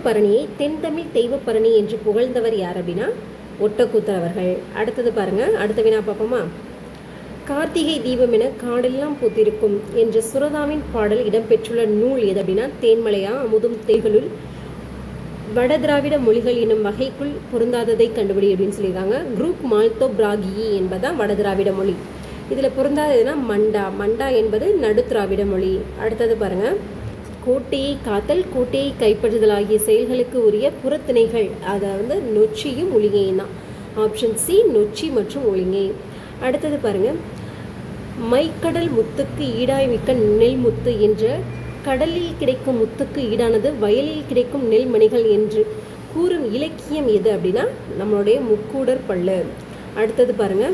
பரணியை தென்தமிழ் தெய்வப்பரணி என்று புகழ்ந்தவர் யார் அப்படின்னா ஒட்டக்கூத்தர் அவர்கள். அடுத்தது பாருங்க, அடுத்த வினா பார்ப்போமா. கார்த்திகை தீபம் என காடெல்லாம் பூத்திருக்கும் என்ற சுரதாவின் பாடல் இடம்பெற்றுள்ள நூல் எது அப்படின்னா தேன்மலையா அமுதும் தேகளுள் வட திராவிட மொழிகள் என்னும் வகைக்குள் பொருந்தாததை கண்டுபிடி அப்படின்னு சொல்லியிருக்காங்க. குரூப் மால்தோ பிராகி என்பதுதான் வட திராவிட மொழி. இதில் பொருந்தாததுன்னா மண்டா. மண்டா என்பது நடு திராவிட மொழி. அடுத்தது பாருங்க, கோட்டையை காத்தல் கோட்டையை கைப்பற்றுதல் ஆகிய செயல்களுக்கு உரிய புறத்திணைகள், அதாவது நொச்சியும் ஒளிங்கையும் தான். ஆப்ஷன் சி நொச்சி மற்றும் ஒளிங்கை. அடுத்தது பாருங்க, மைக்கடல் முத்துக்கு ஈடாய் மிக்க நெல் முத்து என்ற கடலில் கிடைக்கும் முத்துக்கு ஈடானது வயலில் கிடைக்கும் நெல்மணிகள் என்று கூறும் இலக்கியம் எது அப்படின்னா நம்மளுடைய முக்கூடர் பள்ளு. அடுத்தது பாருங்க,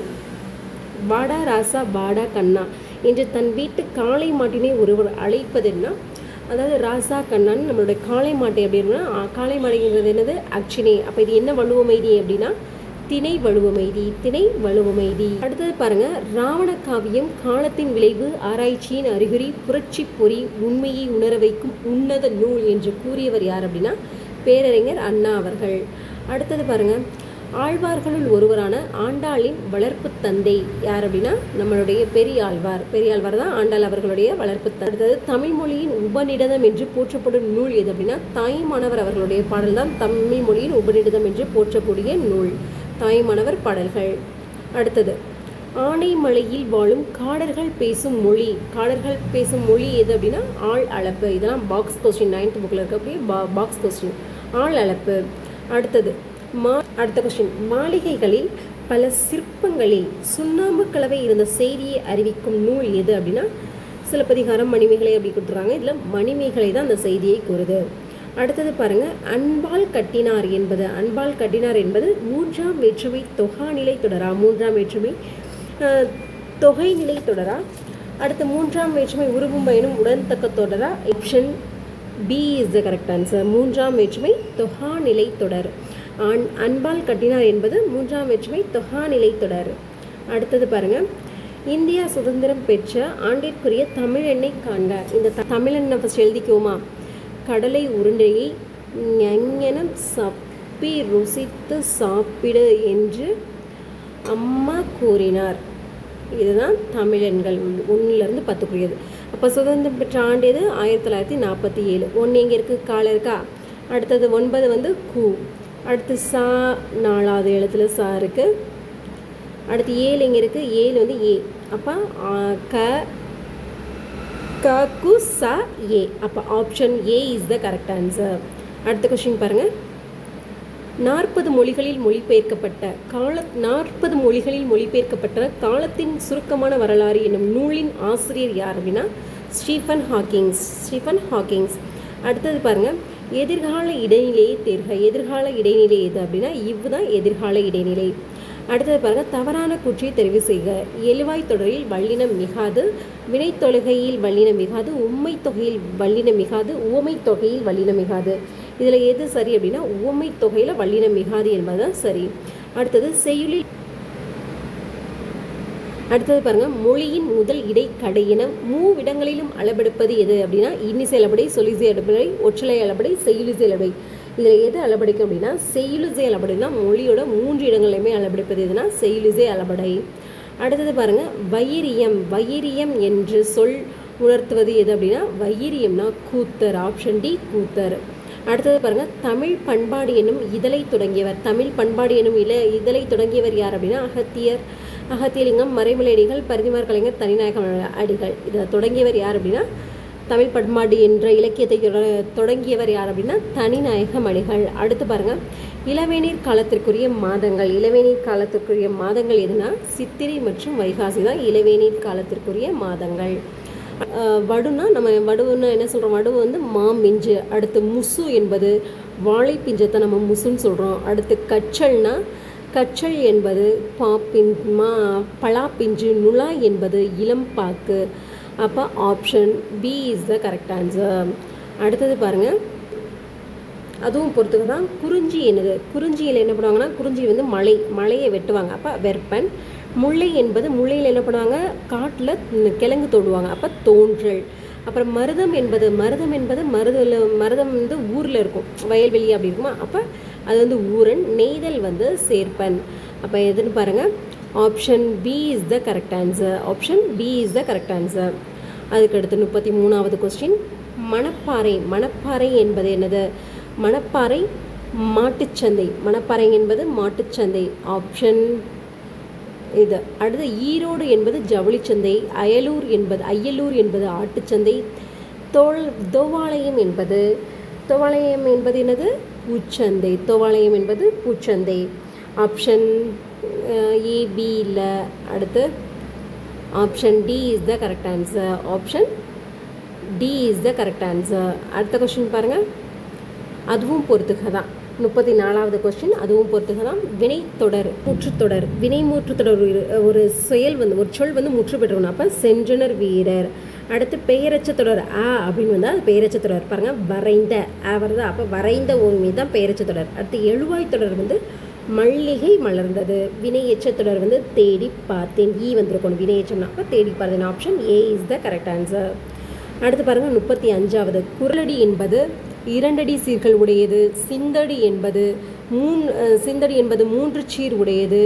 வாடா ராசா வாடா கண்ணா என்று தன் வீட்டு காளை மாட்டினை ஒருவர் அழைப்பதுன்னா, அதாவது ராசா கண்ணான்னு நம்மளுடைய காளை மாட்டை அப்படின்னா, காளை மாடைங்கிறது என்னது அக்ஷினே. அப்போ இது என்ன வலுவமைதி அப்படின்னா திணை வலுவமைதி. திணை வலுவமைதி. அடுத்தது பாருங்க, ராவண காவியம் காலத்தின் விளைவு ஆராய்ச்சியின் அறிகுறி புரட்சி பொறி உண்மையை உணர வைக்கும் உன்னத நூல் என்று கூறியவர் யார் அப்படின்னா பேரறிஞர் அண்ணா அவர்கள். அடுத்தது பாருங்க, ஆழ்வார்களுள் ஒருவரான ஆண்டாளின் வளர்ப்பு தந்தை யார் அப்படின்னா நம்மளுடைய பெரியாழ்வார். பெரியாழ்வார் தான் ஆண்டாள் அவர்களுடைய வளர்ப்பு தந்தை. அடுத்தது தமிழ் மொழியின் உபநிடதம் என்று போற்றப்படும் நூல் எது அப்படின்னா தாய்மானவர் அவர்களுடைய பாடல் தான் தமிழ் மொழியின் உபநிடதம் என்று போற்றக்கூடிய நூல், தாய்மானவர் பாடல்கள். அடுத்தது, ஆனைமலையில் வாழும் காடர்கள் பேசும் மொழி. காடர்கள் பேசும் மொழி எது அப்படின்னா ஆள் அளப்பு. இதெல்லாம் பாக்ஸ் கொஸ்டின், 9th புக்கில் இருக்கக்கூடிய பாக்ஸ் கொஸ்டின், ஆள் அளப்பு. அடுத்தது அடுத்த கொஸ்டின், மாளிகைகளில் பல சிற்பங்களில் சுண்ணாம்பு கலவை இருந்த செய்தியை அறிவிக்கும் நூல் எது அப்படின்னா சிலப்பதிகாரம், மணிமேகலை அப்படி கொடுத்துருக்காங்க. இதில் மணிமேகலை தான் அந்த செய்தியை கூறுது. அடுத்தது பாருங்க, அன்பால் கட்டினார் என்பது, அன்பால் கட்டினார் என்பது 3ஆம் வேற்றுமை தொகாநிலை தொடரா, 3ஆம் வேற்றுமை தொகைநிலை தொடரா. அடுத்து 3ஆம் வேற்றுமை உருவும் பயனும் உடன்தக்க தொடரா. Option B is the correct answer. 3ஆம் வேற்றுமை தொகாநிலை தொடர். அன்பால் கட்டினார் என்பது 3ஆம் வேற்றுமை தொகாநிலை தொடர். அடுத்தது பாருங்க, இந்தியா சுதந்திரம் பெற்ற ஆண்டிற்குரிய தமிழெண்ணை காண்க. இந்த தமிழெண்ணை ஃபஸ்ட் எழுதிக்குவோமா. கடலை உருண்டையை ஞஞனம் சப்பி ருசித்து சாப்பிடு என்று அம்மா கூறினார். இதுதான் தமிழெண்கள் 1லேருந்து 10க்குரியது. அப்போ சுதந்திரம் பெற்ற ஆண்டு எது 1947. 1 எங்கே இருக்குது, கால இருக்கா. அடுத்தது 9 வந்து கூ. அடுத்து சா 4வது எழுத்துல சா இருக்குது. அடுத்து 7 எங்கே இருக்குது, 7 வந்து ஏ. அப்போ கு சா ஏ. அப்போ option A is the correct answer. அடுத்த கொஸ்டின் பாருங்கள், 40 மொழிகளில் மொழிபெயர்க்கப்பட்ட காலத்தின் சுருக்கமான வரலாறு என்னும் நூலின் ஆசிரியர் யார் அப்படின்னா ஸ்டீஃபன் ஹாக்கிங்ஸ். அடுத்தது பாருங்கள், எதிர்கால இடைநிலையை தேர்க. எதிர்கால இடைநிலை எது அப்படின்னா இவ்வுதான் எதிர்கால இடைநிலை. அடுத்தது பாருங்கள், தவறான கூற்றை தெரிவு செய்க. எழுவாய் தொடரில் வல்லினம் மிகாது, வினைத்தொழுகையில் வல்லினம் மிகாது, உம்மை தொகையில் வல்லினம் மிகாது, உவமை தொகையில் வல்லினம் மிகாது. இதில் எது சரி அப்படின்னா உவமை தொகையில் வல்லினம் மிகாது என்பதுதான் சரி. அடுத்தது செய்யுளில் அடுத்தது பாருங்கள், மொழியின் முதல் இடை கடை என மூவிடங்களிலும் அளபெடுப்பது எது அப்படின்னா இன்னிசை அளபடை, சொலிசை அளபடை, ஒற்றலை அளபடை, செய்யுளிசை அளபடை. இதில் எது அளபடைக்கும் அப்படின்னா செய்யுளிசை அளபடைனா மொழியோட 3 இடங்களையுமே அளபெடுப்பது எதுனா செய்யுளிசை அளபடை. அடுத்தது பாருங்கள், வையிரியம் என்று சொல் உணர்த்துவது எது அப்படின்னா வையிரியம்னா கூத்தர். ஆப்ஷன் டி கூத்தர். அடுத்தது பாருங்கள், தமிழ் பண்பாடு என்னும் இதழை தொடங்கியவர். தமிழ் பண்பாடு என்னும் இதழை தொடங்கியவர் யார் அப்படின்னா அகத்தியலிங்கம், மறைமலையடிகள், பரிதிமார் கலைஞர், தனிநாயகம் அடிகள். இதை தொடங்கியவர் யார் அப்படின்னா தமிழ் பண்பாடு என்ற இலக்கியத்தை தொடங்கியவர் யார் அப்படின்னா தனிநாயகம் அடிகள். அடுத்து பாருங்கள், இளவேநீர் காலத்திற்குரிய மாதங்கள் எதுனா சித்திரை மற்றும் வைகாசி தான் இளவேநீர் காலத்திற்குரிய மாதங்கள். வடுனா வடுன்னா என்ன சொல்கிறோம், வடு வந்து மாம்பிஞ்சு. அடுத்து முசு என்பது வாழைப்பிஞ்சத்தை நம்ம முசுன்னு சொல்கிறோம். அடுத்து கச்சல் என்பது பலாப்பிஞ்சு. நுழா என்பது இளம்பாக்கு. அப்போ option B is the correct answer. அடுத்தது பாருங்கள், அதுவும் பொறுத்துக்கு தான் குறிஞ்சி என்னது. குறிஞ்சியில் என்ன பண்ணுவாங்கன்னா குறிஞ்சி வந்து மலையை வெட்டுவாங்க, அப்போ வெற்பன். முல்லை என்பது முல்லையில் என்ன பண்ணுவாங்க காட்டில் கிழங்கு தோண்டுவாங்க, அப்போ தோன்றல். அப்புறம் மருதம் என்பது மருதம் வந்து ஊரில் இருக்கும், வயல்வெளி அப்படி இருக்குமா, அப்போ அது வந்து ஊரன். நெய்தல் வந்து சேர்ப்பன். அப்போ எதுன்னு பாருங்கள், option B is the correct answer. Option B is the correct answer. அதுக்கடுத்து 33வது கொஸ்டின், மணப்பாறை என்பது என்னது? மணப்பாறை மாட்டுச்சந்தை. மணப்பாறை என்பது மாட்டுச்சந்தை. ஆப்ஷன் இது. அடுத்து ஈரோடு என்பது ஜவுளிச்சந்தை. அயலூர் என்பது ஆட்டுச்சந்தை. தோவாளையம் என்பது என்னது? பூச்சந்தை. தோவாளையம் என்பது பூச்சந்தை. ஆப்ஷன் ஏபி இல்லை. அடுத்து option D is the correct answer. Option D is the correct answer. அடுத்த கொஸ்டின் பாருங்கள், அதுவும் பொறுத்துக தான். 34வது கொஸ்டின், அதுவும் பொறுத்துக தான். வினைத்தொடர் முற்றுத்தொடர். வினைமுற்றுத்தொடர் ஒரு சொல் வந்து முற்று பெற்றணும். அப்போ சென்றனர் வீரர். அடுத்து பெயரச்ச தொடர் அப்படின்னு வந்தால் அது பெயரச்ச தொடர். பாருங்கள், வரைந்த வருதா, அப்போ வரைந்த ஓமி தான் பெயரச்ச தொடர். அடுத்து எழுவாய் தொடர் வந்து மல்லிகை மலர்ந்தது. வினையெச்ச தொடர் வந்து தேடி பார்த்தேன். வந்திருக்கணும் வினையெச்சம்னா, அப்போ தேடி பார்த்தேன். Option A is the correct answer. அடுத்து பாருங்கள், 35வது. குரலடி என்பது 2 அடி சீர்கள் உடையது. சிந்தடி என்பது 3 சீர் உடையது.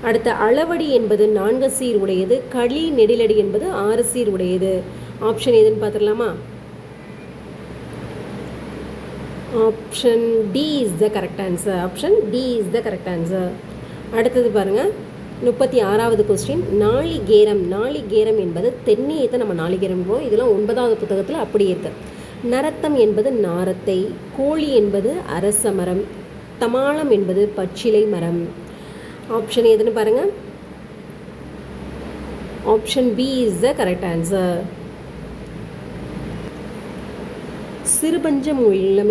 அடுத்த அளவடி என்பது 4 சீர் உடையது. களி நெடிலடி என்பது 6 சீர் உடையது. ஆப்ஷன் எதுன்னு பார்த்துடலாமா? Option D is the correct answer. Option D is the correct answer. அடுத்தது பாருங்கள், 36வது கொஸ்டின், நாளிகேரம் என்பது தென்னையத்தை நம்ம நாளிகேரம் போவோம். இதெல்லாம் 9வது புத்தகத்தில் அப்படியே இருக்கு. நரத்தம் என்பது நாரத்தை. கோழி என்பது அரச மரம். தமாளம் என்பது பச்சிலை மரம். ஆப்ஷன் எதுன்னு பாருங்கள். Option B is the correct answer. சிறுபஞ்சமூலம்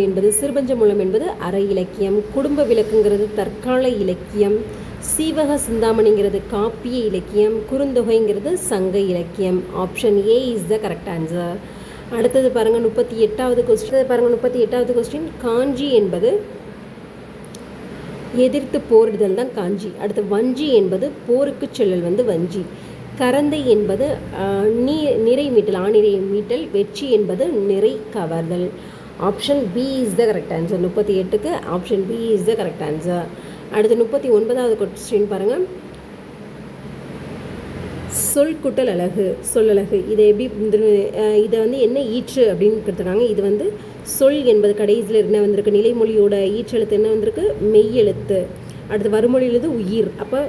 என்பது அற இலக்கியம். குடும்ப விளக்குங்கிறது தற்கால இலக்கியம். சீவக சிந்தாமணிங்கிறது காப்பிய இலக்கியம். குறுந்தொகைங்கிறது சங்க இலக்கியம். Option A is the correct answer. அடுத்தது பாருங்கள், 38வது கொஸ்டின். காஞ்சி என்பது எதிர்த்து போரிடுதல் தான் காஞ்சி. அடுத்து வஞ்சி என்பது போருக்கு செல்லல் வந்து வஞ்சி. கரந்தை என்பது நிறை மீட்டல், ஆணிரை மீட்டல். வெற்றி என்பது நிறை கவர்தல். Option B is the correct answer. 38க்கு option B is the correct answer. அடுத்து 39வது கொஸ்டின் பாருங்கள், சொல்குட்டல் அழகு, சொல்லழகு. இதை எப்படி இதை வந்து என்ன ஈற்று அப்படின்னு கொடுத்துருக்காங்க. இது வந்து சொல் என்பது கடைசியில் என்ன வந்திருக்கு? நிலைமொழியோட ஈற்றெழுத்து என்ன வந்திருக்கு? மெய்யெழுத்து. அடுத்து வருமொழி எழுது உயிர். அப்போ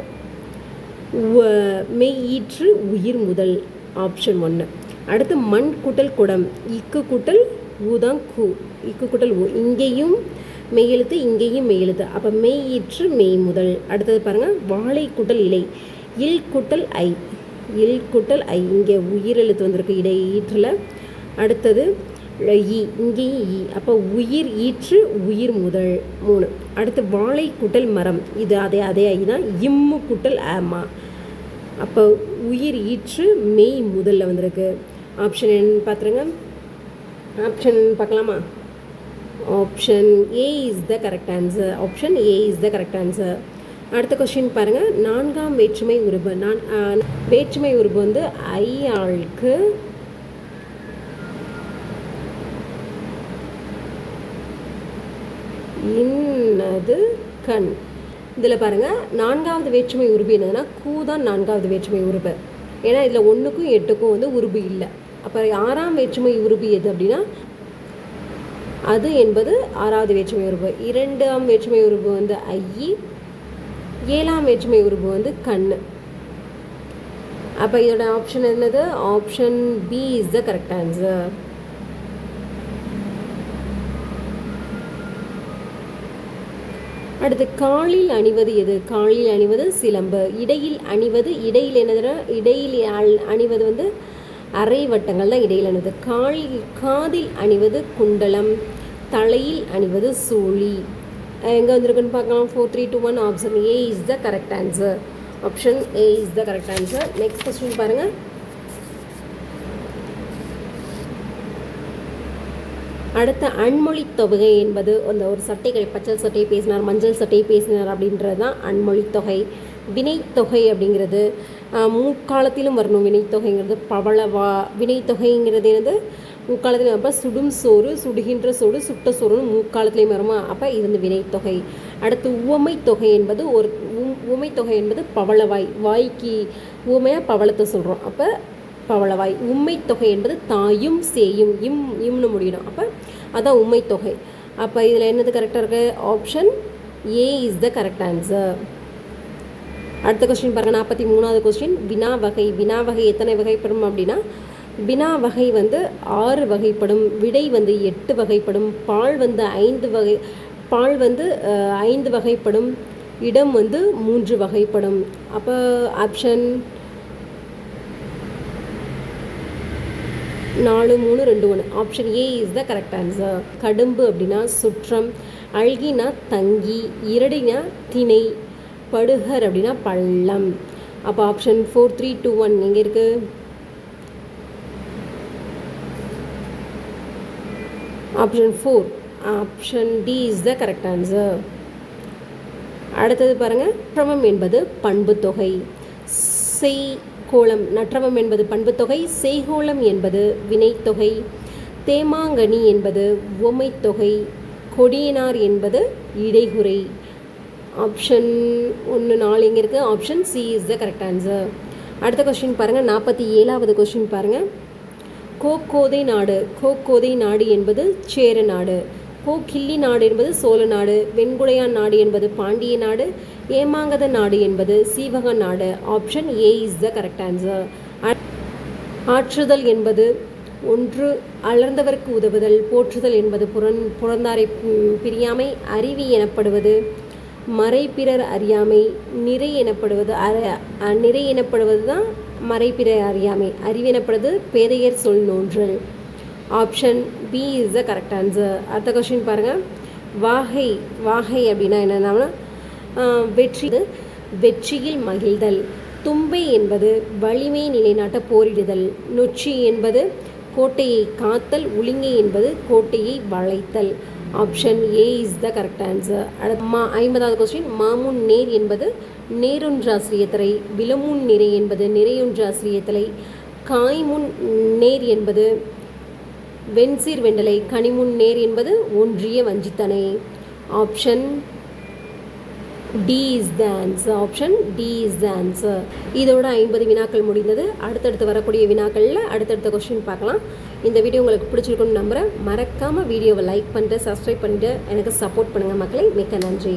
மெய் ஈற்று உயிர் முதல். ஆப்ஷன் 1. அடுத்து மண் கூட்டல் குடம். இக்கு கூட்டல் ஊதான் கூ. இக்கு கூட்டல் ஊ. இங்கேயும் மெய்யெழுத்து, இங்கேயும் மெய்யெழுத்து. அப்போ மெய் ஈற்று மெய் முதல். அடுத்தது பாருங்கள், வாழை கூட்டல் இலை. இல் கூட்டல் ஐ. இங்கே உயிரெழுத்து வந்திருக்கு இடை ஈற்றில். அடுத்தது இ, இங்கேயும் இ. அப்போ உயிர் ஈற்று உயிர் முதல் 3. அடுத்து வாழை கூட்டல் மரம். இது அதே ஐ தான். இம்மு கூட்டல் ஆமா. அப்போ உயிர் ஈற்று மெய் முதல்ல வந்திருக்கு. ஆப்ஷன் என்னன்னு பார்த்துருங்க. ஆப்ஷன் பார்க்கலாமா? Option A is the correct answer. Option A is the correct answer. அடுத்த கொஸ்டின் பாருங்கள், 4ஆம் வேற்றுமை உருபு. வேற்றுமை உருபு வந்து ஐ ஆளுக்கு இன்னது கண். இதில் பாருங்கள், 4வது வேற்றுமை உருபு என்னதுன்னா கூ தான் 4வது வேற்றுமை உருபு. ஏன்னா இதில் 1க்கும் 8க்கும் வந்து உருபு இல்லை. அப்போ 6ஆம் வேற்றுமை உருபு எது அப்படின்னா அது என்பது 6வது வேற்றுமை உருபு. 2ஆம் வேற்றுமை உருபு வந்து ஐ. 7ஆம் வேற்றுமை உருபு வந்து கண். அப்போ இதோட ஆப்ஷன் என்னது? Option B is the correct answer. அடுத்து காலில் அணிவது எது? காலில் அணிவது சிலம்பு. இடையில் அணிவது, இடையில் என்னதுன்னா இடையில் அணிவது வந்து அரை வட்டங்கள் தான் இடையில் அணிவது. காதில் அணிவது குண்டலம். தலையில் அணிவது சூழி. எங்கே வந்திருக்குன்னு பார்க்கலாம். 4 3 2 1. Option A is the correct answer. Option A is the correct answer. Next question பாருங்கள். அடுத்த அன்மொழி தொகை என்பது அந்த ஒரு சட்டைகள், பச்சை சட்டை பேசினார், மஞ்சள் சட்டை பேசினார் அப்படின்றது தான் அன்மொழி தொகை. வினைத்தொகை அப்படிங்கிறது முக்காலத்திலும் வரணும் வினைத்தொகைங்கிறது. பவளவா வினைத்தொகைங்கிறது என்னது முக்காலத்திலும். அப்போ சுடும் சோறு, சுடுகின்ற சோறு, சுட்ட சோறுன்னு முக்காலத்துலேயும் வருமா? அப்போ இது வந்து வினைத்தொகை. அடுத்து உவமை தொகை என்பது உவமை தொகை என்பது பவளவாய், வாய்க்கு உவமையாக பவளத்தை சொல்கிறோம். அப்போ பவளவாய். உண்மை தொகை என்பது தாயும் சேயும் இம்னு முடியணும். அப்போ அதான் உண்மை தொகை. அப்போ இதில் என்னது கரெக்டாக இருக்குது? Option A is the correct answer. அடுத்த கொஸ்டின் பாருங்கள், 43வது கொஸ்டின். வினா வகை. வினா வகை எத்தனை வகைப்படும் அப்படின்னா, வினா வகை வந்து 6 வகைப்படும், விடை வந்து 8 வகைப்படும், பால் வந்து 5 வகைப்படும், இடம் வந்து 3 வகைப்படும். அப்போ option 4 3 2 1 option A is the correct answer. கடும்பு அப்படின்னா சுற்றம், அழ்கினா தங்கி, இரடினா திணை, படுகர் அப்படின்னா பள்ளம். அப்போ ஆப்ஷன் 4 3 2 1 எங்கே இருக்குது? Option 4, option D is the correct answer. அடுத்தது பாருங்கள், நற்றவம் என்பது பண்புத்தொகை. செய்கோளம். நற்றவம் என்பது பண்புத்தொகை, செய்கோளம் என்பது வினைத்தொகை, தேமாங்கனி என்பது உவமைத்தொகை, கொடியனார் என்பது இடைகுறை. ஆப்ஷன் 1 4 எங்கே இருக்குது? Option C is the correct answer. அடுத்த கொஸ்டின் பாருங்கள், 47வது கொஸ்டின் பாருங்கள். கோக்கோதை நாடு. கோக்கோதை நாடு என்பது சேர நாடு. கோக்கிள்ளி நாடு என்பது சோழ நாடு. வெண்குடையான் நாடு என்பது பாண்டிய நாடு. ஏமாங்கத நாடு என்பது சீவக நாடு. Option A is the correct answer. ஆற்றுதல் என்பது 1 அலர்ந்தவருக்கு உதவுதல். போற்றுதல் என்பது புறந்தாரை பிரியாமை. அருவி எனப்படுவது மறைப்பிறர் அறியாமை. நிறை எனப்படுவது தான் மறைப்பிறர் அறியாமை. அறிவு எனப்படுவது பேதையர் சொல் நோன்றல். Option B is the correct answer. அடுத்த கொஸ்டின் பாருங்கள். வாகை. வாகை அப்படின்னா என்னென்னா வெற்றியில் மகிழ்தல். தும்பை என்பது வலிமை நிலைநாட்ட போரிடுதல். நொச்சி என்பது கோட்டையை காத்தல். உளிங்கை என்பது கோட்டையை வளைத்தல். Option A is the correct answer. 50வது கொஸ்டின். மாமுன் நேர் என்பது நேரொன்றாசிரியத்தலை. விலமுன் நிறை என்பது நிறையொன்றாசிரியத்தலை. காய்முன் நேர் என்பது வெண்சீர் வெண்டலை. கனிமுன் நேர் என்பது ஒன்றிய வஞ்சித்தனை. Option D is the answer. Option D is the answer. இதோட 50 வினாக்கள் முடிந்தது. அடுத்தடுத்து வரக்கூடிய வினாக்களில் அடுத்தடுத்த கொஸ்டின் பார்க்கலாம். இந்த வீடியோ உங்களுக்கு பிடிச்சிருக்குன்னு நம்புகிறேன். மறக்காமல் வீடியோவை லைக் பண்ணிட்டு சப்ஸ்கிரைப் பண்ணிவிட்டு எனக்கு சப்போர்ட் பண்ணுங்கள் மக்களை. மிக்க நன்றி.